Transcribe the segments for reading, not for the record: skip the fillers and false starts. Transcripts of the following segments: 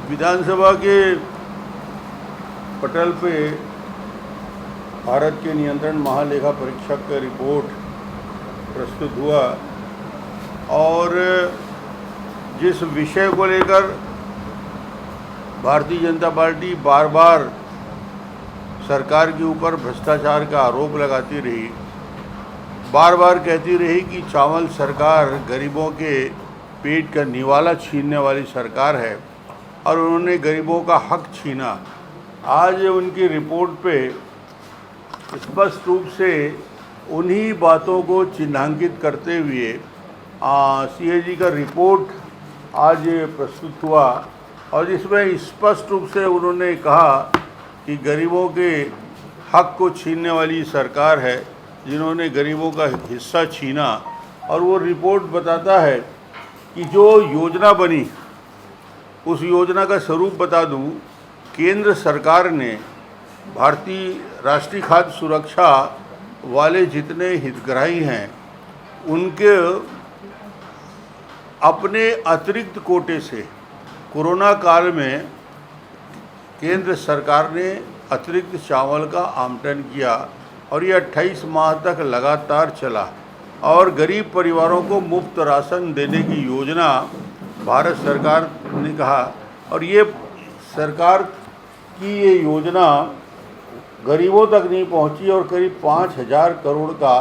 विधानसभा के पटल पे भारत के नियंत्रण महालेखा परीक्षक का रिपोर्ट प्रस्तुत हुआ और जिस विषय को लेकर भारतीय जनता पार्टी बार बार सरकार के ऊपर भ्रष्टाचार का आरोप लगाती रही, बार बार कहती रही कि चावल सरकार गरीबों के पेट का निवाला छीनने वाली सरकार है और उन्होंने गरीबों का हक छीना। आज उनकी रिपोर्ट पे स्पष्ट रूप से उन्हीं बातों को चिन्हांकित करते हुए सीएजी का रिपोर्ट आज प्रस्तुत हुआ और जिसमें स्पष्ट रूप से उन्होंने कहा कि गरीबों के हक को छीनने वाली सरकार है जिन्होंने गरीबों का हिस्सा छीना। और वो रिपोर्ट बताता है कि जो योजना बनी उस योजना का स्वरूप बता दूं, केंद्र सरकार ने भारतीय राष्ट्रीय खाद्य सुरक्षा वाले जितने हितग्राही हैं उनके अपने अतिरिक्त कोटे से कोरोना काल में केंद्र सरकार ने अतिरिक्त चावल का आवंटन किया और ये 28 माह तक लगातार चला और गरीब परिवारों को मुफ्त राशन देने की योजना भारत सरकार ने कहा। और ये सरकार की ये योजना गरीबों तक नहीं पहुंची और करीब 5,000 करोड़ का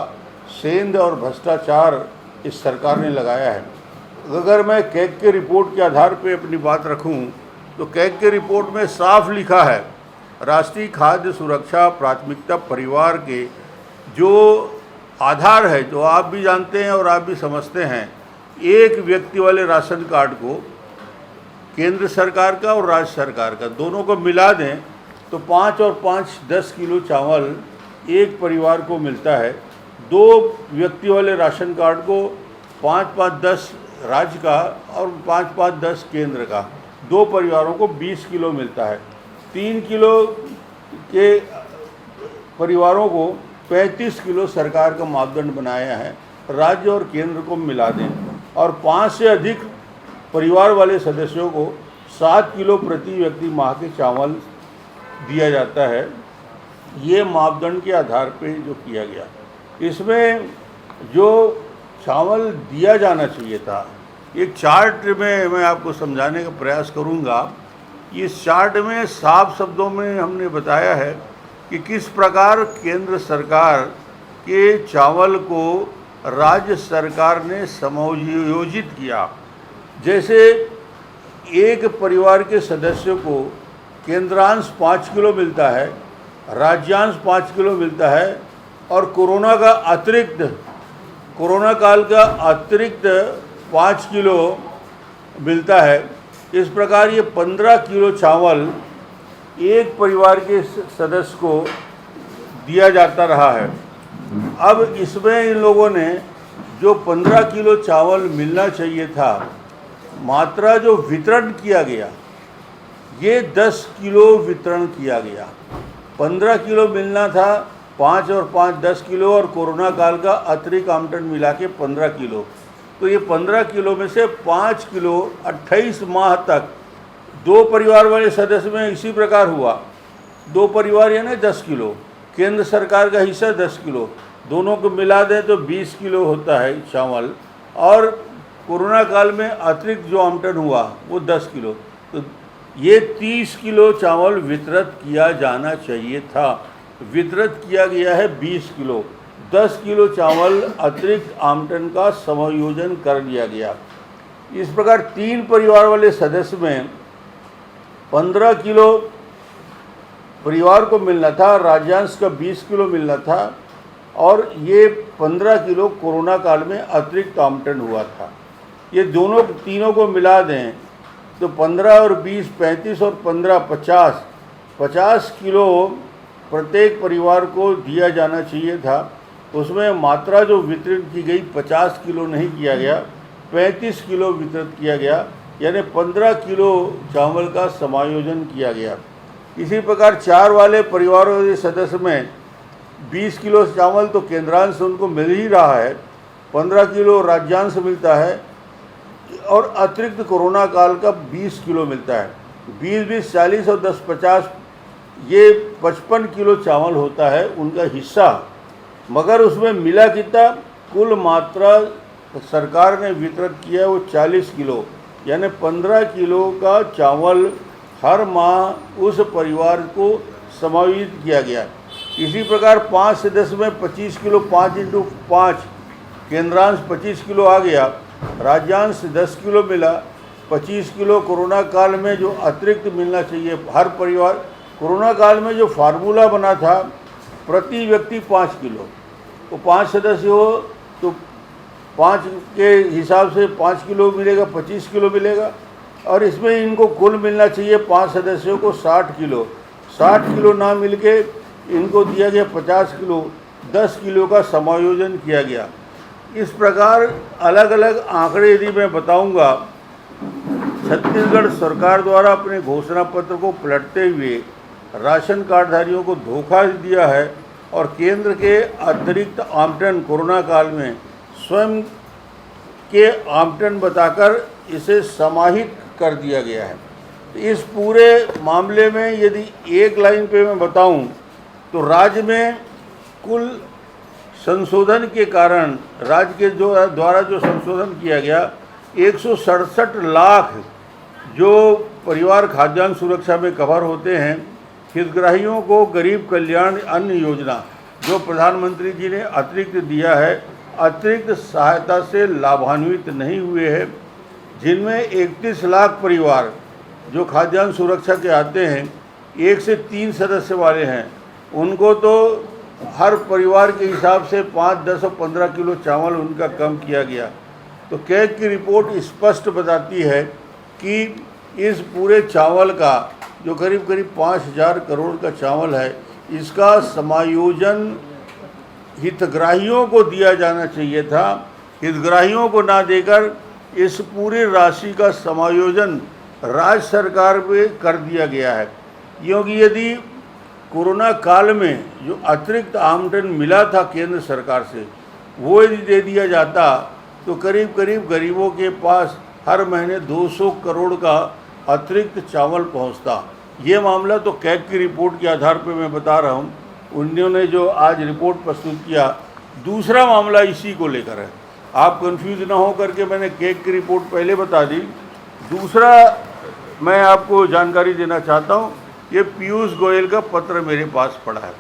सेंध और भ्रष्टाचार इस सरकार ने लगाया है। अगर मैं कैग के रिपोर्ट के आधार पे अपनी बात रखूं तो कैग के रिपोर्ट में साफ लिखा है, राष्ट्रीय खाद्य सुरक्षा प्राथमिकता परिवार के जो आधार है, जो आप भी जानते हैं और आप भी समझते हैं, एक व्यक्ति वाले राशन कार्ड को केंद्र सरकार का और राज्य सरकार का दोनों को मिला दें तो 5 और 5 10 किलो चावल एक परिवार को मिलता है। 2 व्यक्ति वाले राशन कार्ड को 5-5 10 राज्य का और 5-5 10 केंद्र का, 2 परिवारों को 20 किलो मिलता है। 3 किलो के परिवारों को 35 किलो सरकार का मापदंड बनाया है, राज्य और केंद्र को मिला दें। और 5 से अधिक परिवार वाले सदस्यों को 7 किलो प्रति व्यक्ति माह के चावल दिया जाता है। ये मापदंड के आधार पे जो किया गया, इसमें जो चावल दिया जाना चाहिए था, एक चार्ट में मैं आपको समझाने का प्रयास करूंगा। इस चार्ट में साफ शब्दों में हमने बताया है कि किस प्रकार केंद्र सरकार के चावल को राज्य सरकार ने समायोजित किया। जैसे एक परिवार के सदस्य को केंद्रांश 5 किलो मिलता है, राज्यांश 5 किलो मिलता है और कोरोना काल का अतिरिक्त 5 किलो मिलता है। इस प्रकार ये 15 किलो चावल एक परिवार के सदस्य को दिया जाता रहा है। अब इसमें इन लोगों ने जो 15 किलो चावल मिलना चाहिए था, मात्रा जो वितरण किया गया ये 10 किलो वितरण किया गया। 15 किलो मिलना था, 5 और 5 10 किलो और कोरोना काल का अतिरिक्त आवंटन मिला के 15 किलो। तो ये 15 किलो में से 5 किलो 28 माह तक 2 परिवार वाले सदस्य में इसी प्रकार हुआ। 2 परिवार यानी 10 किलो, केंद्र सरकार का हिस्सा 10 किलो, दोनों को मिला दें तो 20 किलो होता है चावल। और कोरोना काल में अतिरिक्त जो आवंटन हुआ वो 10 किलो, तो ये 30 किलो चावल वितरित किया जाना चाहिए था। वितरित किया गया है 20 किलो। 10 किलो चावल अतिरिक्त आवंटन का समायोजन कर लिया गया। इस प्रकार 3 परिवार वाले सदस्य में 15 किलो परिवार को मिलना था, राज्यांश का 20 किलो मिलना था और ये 15 किलो कोरोना काल में अतिरिक्त आवंटन हुआ था। ये तीनों को मिला दें तो 15 और 20 35 और 15 50 किलो प्रत्येक परिवार को दिया जाना चाहिए था। उसमें मात्रा जो वितरित की गई 50 किलो नहीं किया गया, 35 किलो वितरित किया गया, यानी 15 किलो चावल का समायोजन किया गया। इसी प्रकार 4 वाले परिवारों के सदस्य में 20 किलो चावल तो केंद्रांश उनको मिल ही रहा है, 15 किलो राज्यांश मिलता है और अतिरिक्त कोरोना काल का 20 किलो मिलता है। 20-20, 40 और 10-50 ये 55 किलो चावल होता है उनका हिस्सा, मगर उसमें मिला कितना, कुल मात्रा सरकार ने वितरित किया वो 40 किलो, यानी 15 किलो का चावल हर माह उस परिवार को समायोजित किया गया। इसी प्रकार 5 सदस्य में 25 किलो, 5 × 5 केंद्रांश 25 किलो आ गया, राज्यांश 10 किलो मिला। 25 किलो कोरोना काल में जो अतिरिक्त मिलना चाहिए हर परिवार, कोरोना काल में जो फार्मूला बना था प्रति व्यक्ति 5 किलो, तो 5 सदस्य हो तो 5 के हिसाब से 5 किलो मिलेगा, 25 किलो मिलेगा। और इसमें इनको कुल मिलना चाहिए 5 सदस्यों को 60 किलो। 60 किलो ना मिलके इनको दिया गया 50 किलो, 10 किलो का समायोजन किया गया। इस प्रकार अलग अलग आंकड़े यदि मैं बताऊंगा, छत्तीसगढ़ सरकार द्वारा अपने घोषणा पत्र को पलटते हुए राशन कार्डधारियों को धोखा दिया है और केंद्र के अतिरिक्त आवंटन कोरोना काल में स्वयं के आवंटन बताकर इसे समाहित कर दिया गया है। तो इस पूरे मामले में यदि एक लाइन पे मैं बताऊं तो राज्य में कुल संशोधन के कारण राज्य के द्वारा जो संशोधन किया गया, 167 लाख जो परिवार खाद्यान्न सुरक्षा में कवर होते हैं, हितग्राहियों को गरीब कल्याण अन्न योजना जो प्रधानमंत्री जी ने अतिरिक्त दिया है, अतिरिक्त सहायता से लाभान्वित नहीं हुए हैं, जिनमें 31 लाख परिवार जो खाद्यान्न सुरक्षा के आते हैं, 1 से 3 सदस्य वाले हैं, उनको तो हर परिवार के हिसाब से 5, 10 और 15 किलो चावल उनका कम किया गया। तो कैग की रिपोर्ट स्पष्ट बताती है कि इस पूरे चावल का जो करीब करीब 5,000 करोड़ का चावल है, इसका समायोजन हितग्राहियों को दिया जाना चाहिए था। हितग्राहियों को ना देकर इस पूरी राशि का समायोजन राज्य सरकार पे कर दिया गया है, क्योंकि यदि कोरोना काल में जो अतिरिक्त आवंटन मिला था केंद्र सरकार से, वो यदि दे दिया जाता तो करीब करीब गरीबों के पास हर महीने 200 करोड़ का अतिरिक्त चावल पहुंचता। ये मामला तो कैग की रिपोर्ट के आधार पर मैं बता रहा हूँ, उन्होंने जो आज रिपोर्ट प्रस्तुत किया। दूसरा मामला इसी को लेकर है, आप कंफ्यूज ना हो करके मैंने कैग की रिपोर्ट पहले बता दी। दूसरा मैं आपको जानकारी देना चाहता हूँ, ये पीयूष गोयल का पत्र मेरे पास पड़ा है।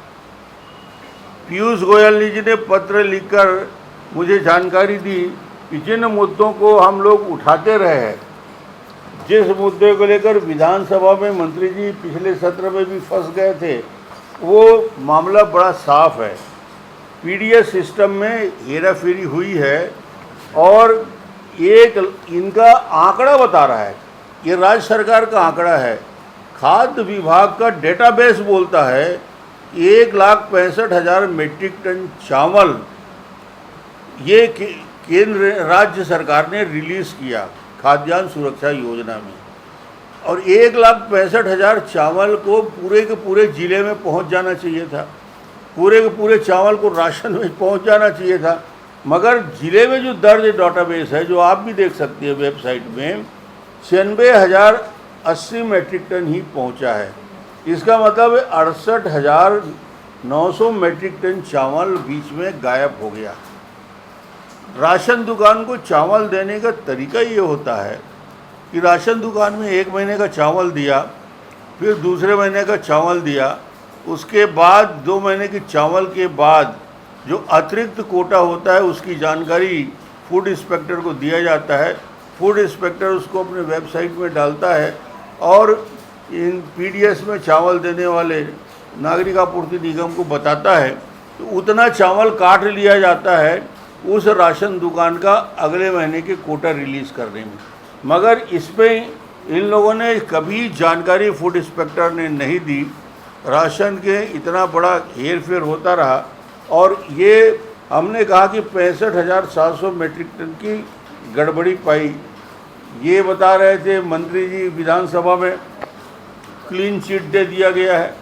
पीयूष गोयल जी ने पत्र लिखकर मुझे जानकारी दी कि जिन मुद्दों को हम लोग उठाते रहे हैं, जिस मुद्दे को लेकर विधानसभा में मंत्री जी पिछले सत्र में भी फंस गए थे, वो मामला बड़ा साफ है। पीडीएस सिस्टम में हेराफेरी हुई है और एक इनका आंकड़ा बता रहा है, ये राज्य सरकार का आंकड़ा है, खाद्य विभाग का डेटाबेस बोलता है 1,65,000 मीट्रिक टन चावल ये केंद्र राज्य सरकार ने रिलीज़ किया खाद्यान्न सुरक्षा योजना में, और 1,65,000 चावल को पूरे के पूरे ज़िले में पहुंच जाना चाहिए था, पूरे के पूरे चावल को राशन में पहुंच जाना चाहिए था। मगर ज़िले में जो दर्ज डेटाबेस है, जो आप भी देख सकते हैं वेबसाइट में, 96,080 मीट्रिक टन ही पहुंचा है। इसका मतलब 68,900 मीट्रिक टन चावल बीच में गायब हो गया। राशन दुकान को चावल देने का तरीका ये होता है कि राशन दुकान में 1 महीने का चावल दिया, फिर दूसरे महीने का चावल दिया, उसके बाद 2 महीने के चावल के बाद जो अतिरिक्त कोटा होता है उसकी जानकारी फूड इंस्पेक्टर को दिया जाता है। फूड इंस्पेक्टर उसको अपने वेबसाइट में डालता है और इन पीडीएस में चावल देने वाले नागरिक आपूर्ति निगम को बताता है, तो उतना चावल काट लिया जाता है उस राशन दुकान का अगले महीने के कोटा रिलीज़ करने में। मगर इस पर इन लोगों ने कभी जानकारी फूड इंस्पेक्टर ने नहीं दी। राशन के इतना बड़ा हेर फेर होता रहा और ये हमने कहा कि 65,700 मीट्रिक टन की गड़बड़ी पाई। ये बता रहे थे मंत्री जी विधानसभा में, क्लीन चिट दे दिया गया है।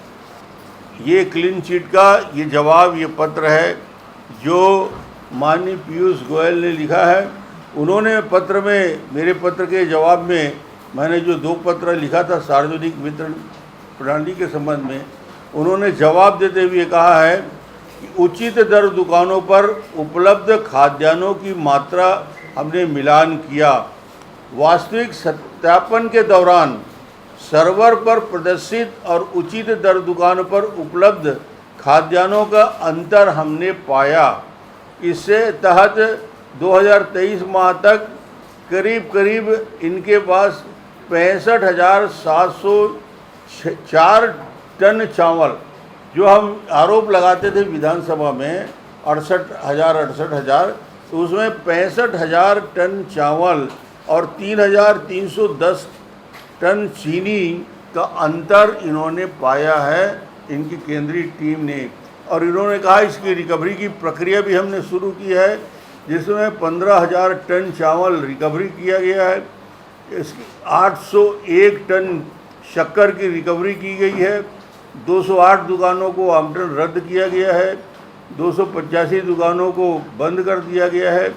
ये क्लीन चिट का ये जवाब, ये पत्र है जो माननीय पीयूष गोयल ने लिखा है। उन्होंने पत्र में, मेरे पत्र के जवाब में मैंने जो 2 पत्र लिखा था सार्वजनिक वितरण प्रणाली के संबंध में, उन्होंने जवाब देते हुए कहा है कि उचित दर दुकानों पर उपलब्ध खाद्यान्नों की मात्रा हमने मिलान किया। वास्तविक सत्यापन के दौरान सर्वर पर प्रदर्शित और उचित दर दुकानों पर उपलब्ध खाद्यान्नों का अंतर हमने पाया। इससे तहत 2023 माह तक करीब इनके पास 65,704 टन चावल, जो हम आरोप लगाते थे विधानसभा में 68,000, तो उसमें 65,000 टन चावल और 3,310 टन चीनी का अंतर इन्होंने पाया है, इनकी केंद्रीय टीम ने। और इन्होंने कहा इसकी रिकवरी की प्रक्रिया भी हमने शुरू की है, जिसमें 15,000 टन चावल रिकवरी किया गया है। इसकी 801 टन शक्कर की रिकवरी की गई है। 208 दुकानों को आवंटन रद्द किया गया है। 285 दुकानों को बंद कर दिया गया है।